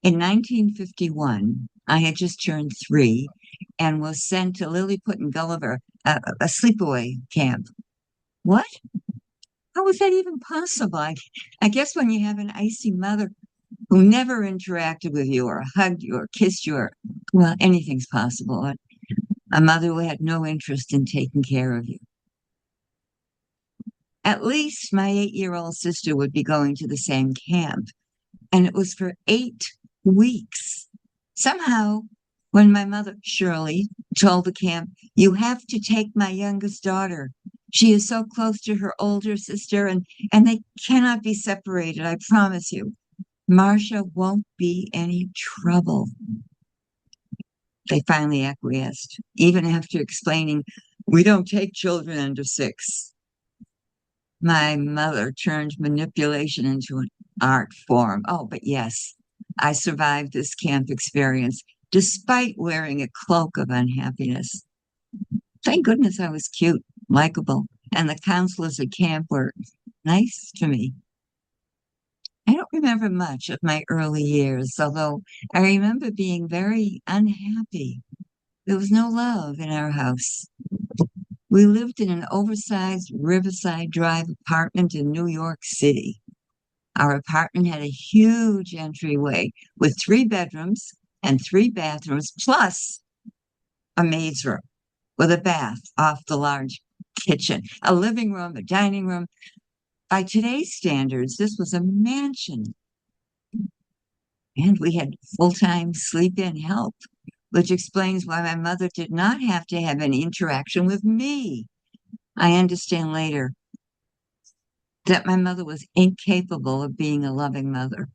In 1951, I had just turned 3 and was sent to Lilliput and Gulliver, a sleepaway camp. What? How was that even possible? I guess when you have an icy mother who never interacted with you or hugged you or kissed you or, well, anything's possible. A mother who had no interest in taking care of you. At least my 8-year-old sister would be going to the same camp, and it was for 8 weeks. Somehow, when my mother, Shirley, told the camp, "You have to take my youngest daughter. She is so close to her older sister, and they cannot be separated, I promise you. Marcia won't be any trouble." They finally acquiesced, even after explaining, "We don't take children under 6." My mother turned manipulation into an art form. Oh, but yes, I survived this camp experience despite wearing a cloak of unhappiness. Thank goodness I was cute, likable, and the counselors at camp were nice to me. I don't remember much of my early years, although I remember being very unhappy. There was no love in our house. We lived in an oversized Riverside Drive apartment in New York City. Our apartment had a huge entryway with 3 bedrooms and 3 bathrooms, plus a maid's room with a bath off the large kitchen, a living room, a dining room. By today's standards, this was a mansion. And we had full-time sleep-in help, which explains why my mother did not have to have any interaction with me. I understand later that my mother was incapable of being a loving mother.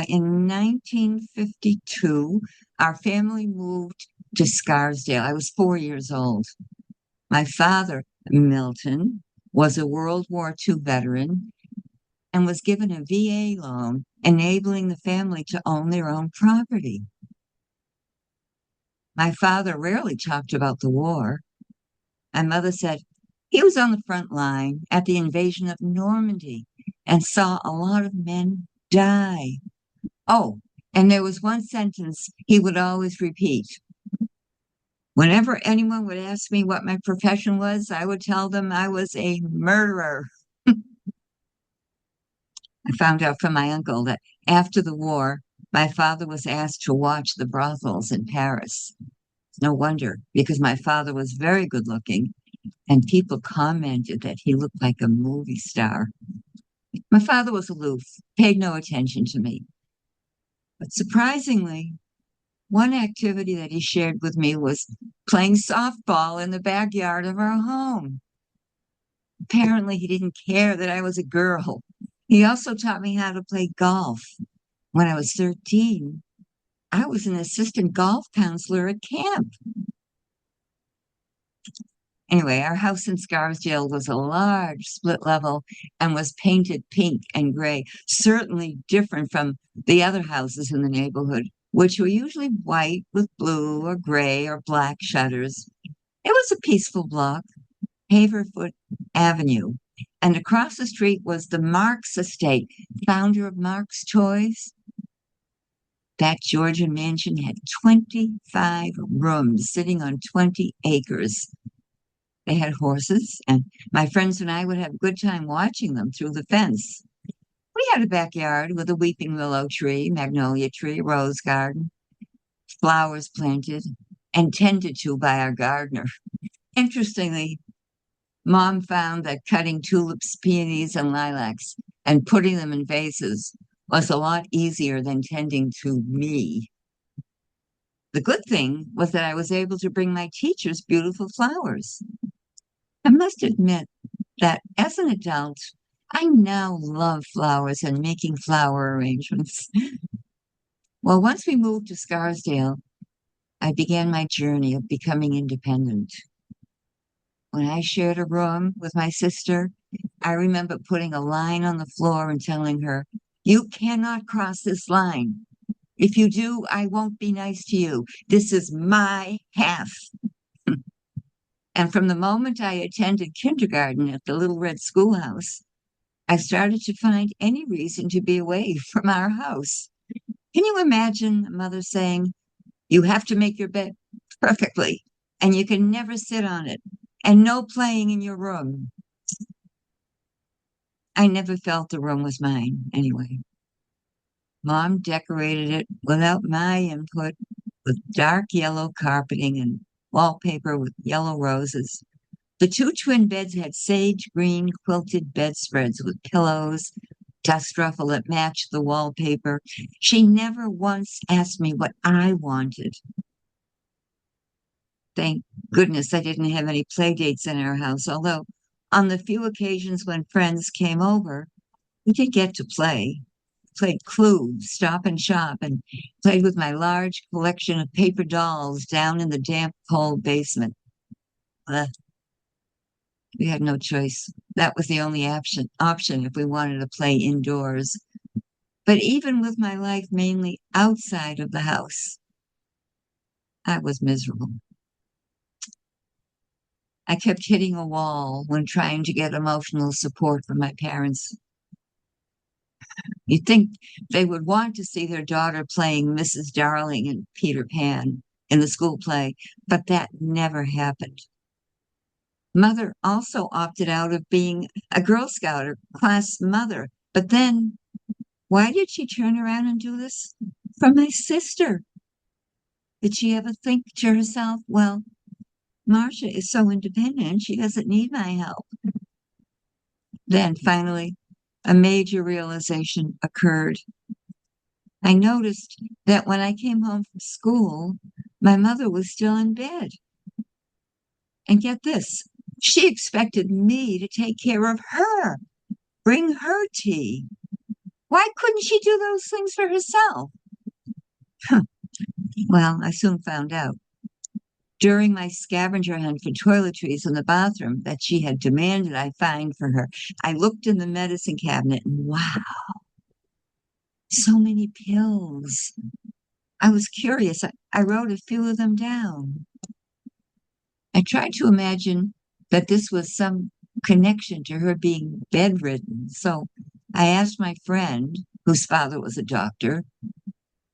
In 1952, our family moved to Scarsdale. I was 4 years old. My father, Milton, was a World War II veteran and was given a VA loan, enabling the family to own their own property. My father rarely talked about the war. My mother said he was on the front line at the invasion of Normandy and saw a lot of men die. Oh, and there was one sentence he would always repeat. Whenever anyone would ask me what my profession was, I would tell them I was a murderer. I found out from my uncle that after the war, my father was asked to watch the brothels in Paris. No wonder, because my father was very good looking, and people commented that he looked like a movie star. My father was aloof, paid no attention to me. But surprisingly, one activity that he shared with me was playing softball in the backyard of our home. Apparently, he didn't care that I was a girl. He also taught me how to play golf. When I was 13, I was an assistant golf counselor at camp. Anyway, our house in Scarsdale was a large split level and was painted pink and gray, certainly different from the other houses in the neighborhood, which were usually white with blue or gray or black shutters. It was a peaceful block, Haverfoot Avenue, and across the street was the Marx estate, founder of Marx Toys. That Georgian mansion had 25 rooms sitting on 20 acres. They had horses, and my friends and I would have a good time watching them through the fence. We had a backyard with a weeping willow tree, magnolia tree, rose garden, flowers planted and tended to by our gardener. Interestingly, Mom found that cutting tulips, peonies, and lilacs and putting them in vases was a lot easier than tending to me. The good thing was that I was able to bring my teachers beautiful flowers. I must admit that as an adult, I now love flowers and making flower arrangements. Well, once we moved to Scarsdale, I began my journey of becoming independent. When I shared a room with my sister, I remember putting a line on the floor and telling her, "You cannot cross this line. If you do, I won't be nice to you. This is my half." And from the moment I attended kindergarten at the Little Red Schoolhouse, I started to find any reason to be away from our house. Can you imagine a mother saying, "You have to make your bed perfectly, and you can never sit on it, and no playing in your room"? I never felt the room was mine anyway. Mom decorated it without my input with dark yellow carpeting and wallpaper with yellow roses. The two twin beds had sage green quilted bedspreads with pillows, dust ruffle that matched the wallpaper. She never once asked me what I wanted. Thank goodness I didn't have any play dates in our house, although on the few occasions when friends came over, we did get to play. Played Clue, Stop and Shop, and played with my large collection of paper dolls down in the damp, cold basement. Ugh, we had no choice. That was the only option if we wanted to play indoors. But even with my life mainly outside of the house, I was miserable. I kept hitting a wall when trying to get emotional support from my parents. You'd think they would want to see their daughter playing Mrs. Darling and Peter Pan in the school play, but that never happened. Mother also opted out of being a Girl Scout or class mother. But then, why did she turn around and do this for my sister? Did she ever think to herself, well, Marcia is so independent, she doesn't need my help? Then finally, a major realization occurred. I noticed that when I came home from school, my mother was still in bed. And get this, she expected me to take care of her, bring her tea. Why couldn't she do those things for herself? Well, I soon found out. During my scavenger hunt for toiletries in the bathroom that she had demanded I find for her, I looked in the medicine cabinet and wow, so many pills. I was curious. I wrote a few of them down. I tried to imagine that this was some connection to her being bedridden. So I asked my friend, whose father was a doctor,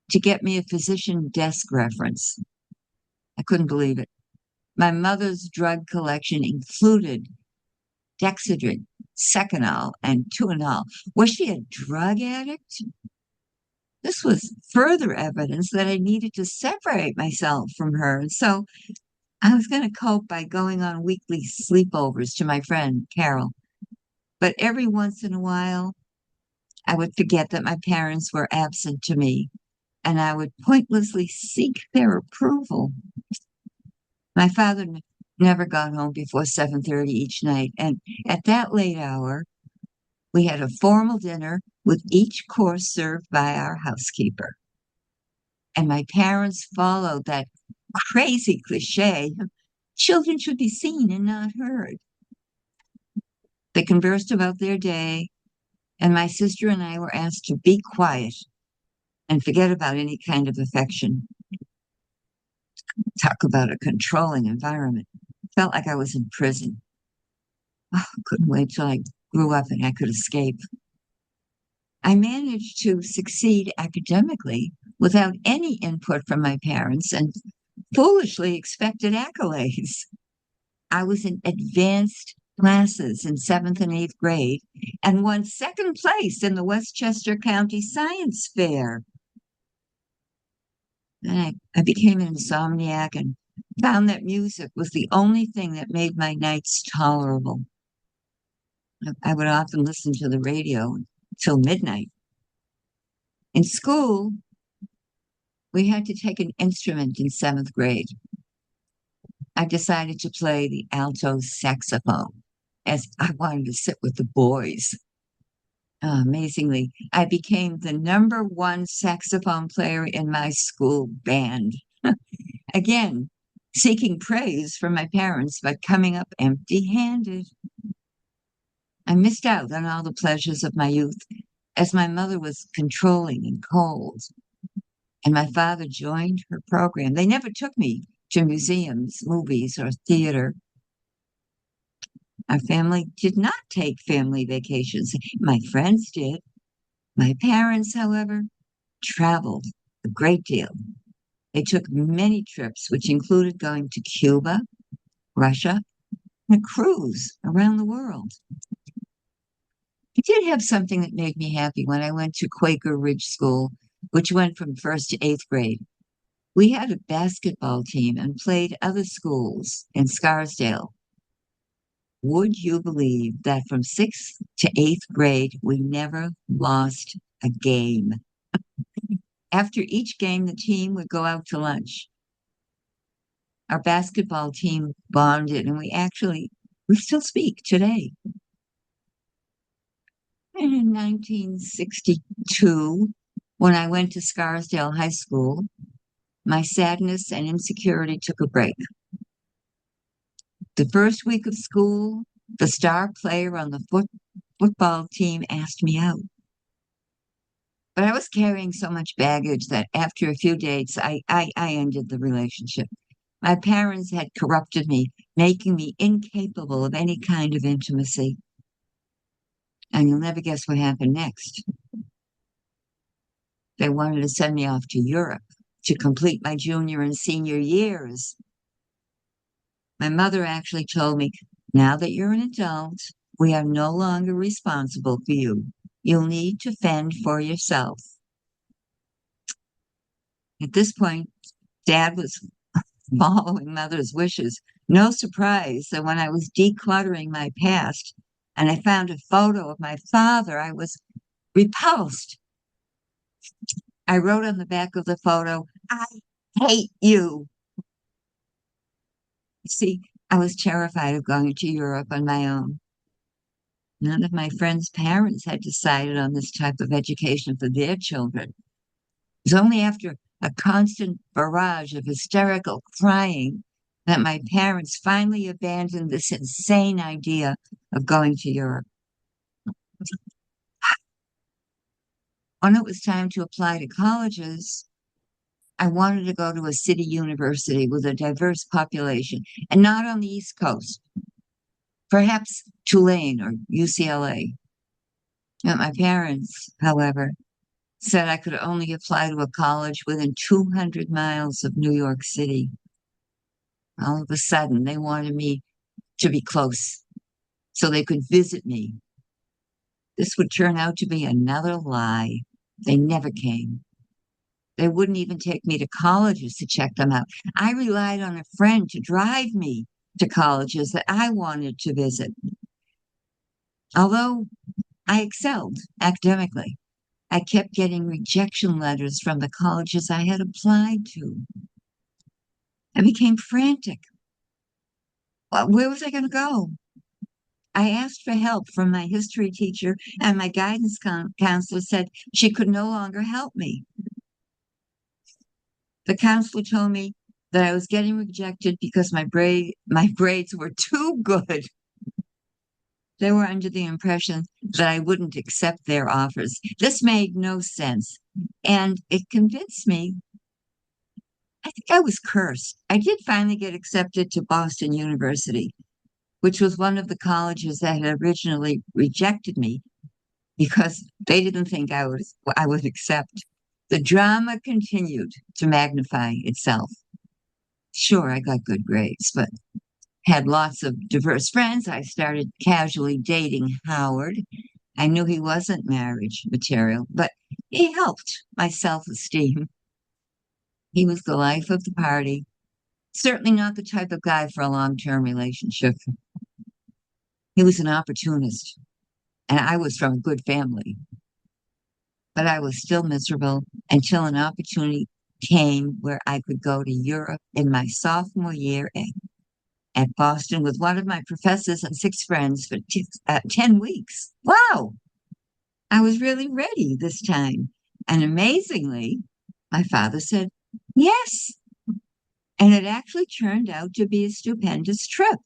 to get me a physician desk reference. I couldn't believe it. My mother's drug collection included Dexedrine, Seconal, and Tuinal. Was she a drug addict? This was further evidence that I needed to separate myself from her. And so I was going to cope by going on weekly sleepovers to my friend Carol. But every once in a while, I would forget that my parents were absent to me, and I would pointlessly seek their approval. My father never got home before 7:30 each night, and at that late hour, we had a formal dinner with each course served by our housekeeper. And my parents followed that crazy cliche, children should be seen and not heard. They conversed about their day, and my sister and I were asked to be quiet and forget about any kind of affection. Talk about a controlling environment. Felt like I was in prison. Oh, couldn't wait till I grew up and I could escape. I managed to succeed academically without any input from my parents and foolishly expected accolades. I was in advanced classes in seventh and eighth grade and won second place in the Westchester County Science Fair. Then I became an insomniac and found that music was the only thing that made my nights tolerable. I would often listen to the radio till midnight. In school, we had to take an instrument in seventh grade. I decided to play the alto saxophone as I wanted to sit with the boys. Amazingly, I became the number one saxophone player in my school band. Again, seeking praise from my parents, but coming up empty-handed. I missed out on all the pleasures of my youth as my mother was controlling and cold, and my father joined her program. They never took me to museums, movies, or theater. Our family did not take family vacations. My friends did. My parents, however, traveled a great deal. They took many trips, which included going to Cuba, Russia, and a cruise around the world. I did have something that made me happy when I went to Quaker Ridge School, which went from first to eighth grade. We had a basketball team and played other schools in Scarsdale. Would you believe that from sixth to eighth grade, we never lost a game? After each game, the team would go out to lunch. Our basketball team bonded, and we still speak today. And in 1962, when I went to Scarsdale High School, my sadness and insecurity took a break. The first week of school, the star player on the football team asked me out. But I was carrying so much baggage that after a few dates, I ended the relationship. My parents had corrupted me, making me incapable of any kind of intimacy. And you'll never guess what happened next. They wanted to send me off to Europe to complete my junior and senior years. My mother actually told me, now that you're an adult, we are no longer responsible for you. You'll need to fend for yourself. At this point, Dad was following Mother's wishes. No surprise that when I was decluttering my past and I found a photo of my father, I was repulsed. I wrote on the back of the photo, I hate you. See, I was terrified of going to Europe on my own. None of my friends' parents had decided on this type of education for their children. It was only after a constant barrage of hysterical crying that my parents finally abandoned this insane idea of going to Europe. When it was time to apply to colleges, I wanted to go to a city university with a diverse population and not on the East Coast, perhaps Tulane or UCLA. But my parents, however, said I could only apply to a college within 200 miles of New York City. All of a sudden, they wanted me to be close so they could visit me. This would turn out to be another lie. They never came. They wouldn't even take me to colleges to check them out. I relied on a friend to drive me to colleges that I wanted to visit. Although I excelled academically, I kept getting rejection letters from the colleges I had applied to. I became frantic. Well, where was I going to go? I asked for help from my history teacher, and my guidance counselor said she could no longer help me. The counselor told me that I was getting rejected because my grades were too good. They were under the impression that I wouldn't accept their offers. This made no sense, and it convinced me. I think I was cursed. I did finally get accepted to Boston University, which was one of the colleges that had originally rejected me because they didn't think I would accept. The drama continued to magnify itself. Sure, I got good grades, but had lots of diverse friends. I started casually dating Howard. I knew he wasn't marriage material, but he helped my self-esteem. He was the life of the party. Certainly not the type of guy for a long-term relationship. He was an opportunist, and I was from a good family. But I was still miserable until an opportunity came where I could go to Europe in my sophomore year at Boston with one of my professors and six friends for 10 weeks. Wow! I was really ready this time. And amazingly, my father said, yes. And it actually turned out to be a stupendous trip.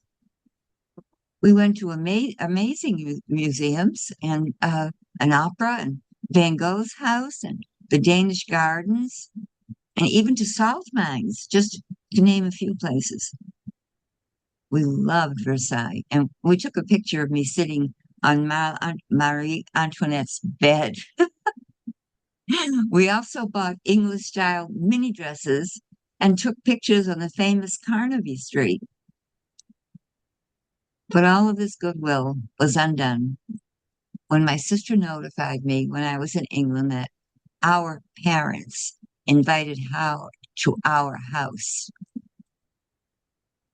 We went to amazing museums and an opera and Van Gogh's house and the Danish gardens and even to salt mines, just to name a few places. We loved Versailles. And we took a picture of me sitting on Marie Antoinette's bed. We also bought English style mini dresses and took pictures on the famous Carnaby Street. But all of this goodwill was undone when my sister notified me when I was in England that our parents invited Howard to our house.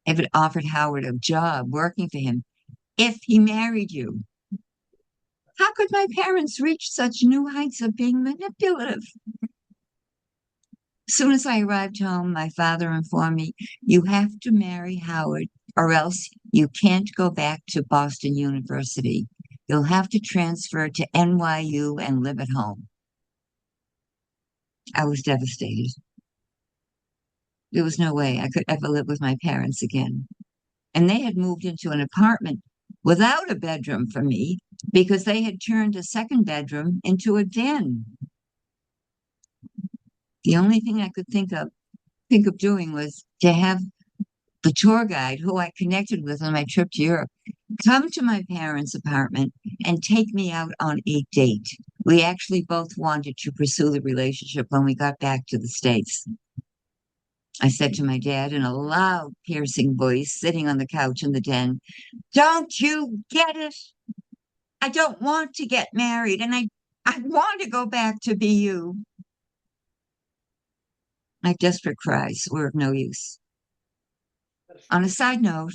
If it offered Howard a job working for him if he married you. How could my parents reach such new heights of being manipulative? As soon as I arrived home, my father informed me, you have to marry Howard, or else you can't go back to Boston University. You'll have to transfer to NYU and live at home. I was devastated. There was no way I could ever live with my parents again. And they had moved into an apartment without a bedroom for me because they had turned a second bedroom into a den. The only thing I could think of doing was to have the tour guide who I connected with on my trip to Europe come to my parents' apartment and take me out on a date. We actually both wanted to pursue the relationship when we got back to the States. I said to my dad in a loud, piercing voice, sitting on the couch in the den, don't you get it? I don't want to get married, and I want to go back to BU. My desperate cries were of no use. On a side note,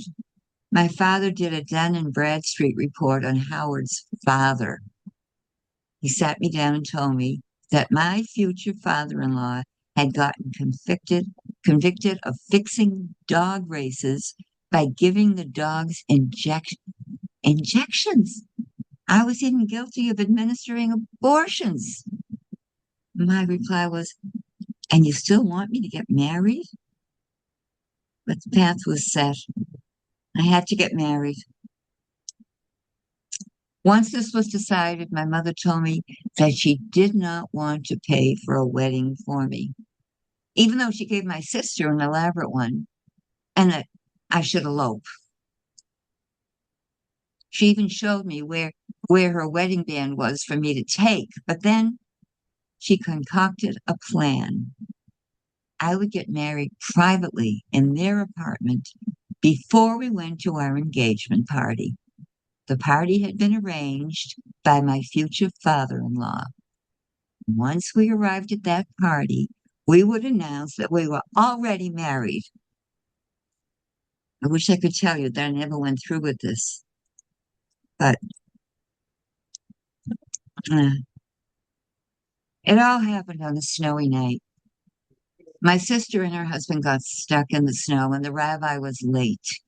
my father did a Dun and Bradstreet report on Howard's father. He sat me down and told me that my future father-in-law had gotten convicted of fixing dog races by giving the dogs injections. I was even guilty of administering abortions. My reply was, and you still want me to get married? But the path was set. I had to get married. Once this was decided, my mother told me that she did not want to pay for a wedding for me, even though she gave my sister an elaborate one, and that I should elope. She even showed me where her wedding band was for me to take, but then she concocted a plan. I would get married privately in their apartment before we went to our engagement party. The party had been arranged by my future father-in-law. Once we arrived at that party, we would announce that we were already married. I wish I could tell you that I never went through with this, but uh, it all happened on a snowy night. My sister and her husband got stuck in the snow, and the rabbi was late.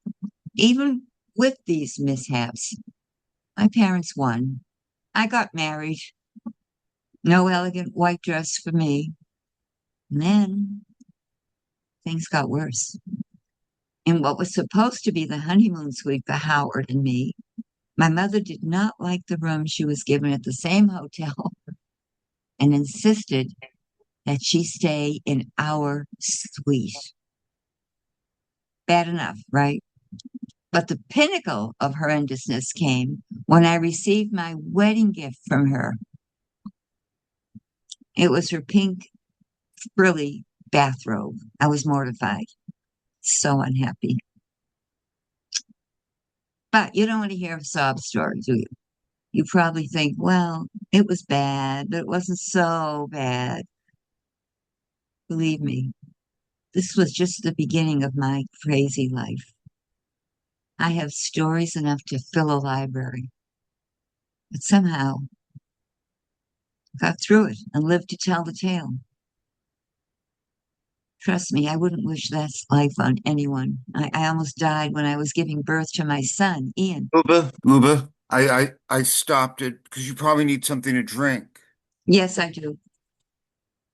Even with these mishaps, my parents won. I got married. No elegant white dress for me. And then things got worse. In what was supposed to be the honeymoon suite for Howard and me, my mother did not like the room she was given at the same hotel and insisted that she stay in our suite. Bad enough, right? But the pinnacle of horrendousness came when I received my wedding gift from her. It was her pink, frilly bathrobe. I was mortified, so unhappy. But you don't want to hear a sob story, do you? You probably think, well, it was bad, but it wasn't so bad. Believe me, this was just the beginning of my crazy life. I have stories enough to fill a library, but somehow got through it and lived to tell the tale. Trust me, I wouldn't wish that life on anyone. I almost died when I was giving birth to my son, Ian. Uba, I stopped it because you probably need something to drink. Yes, I do.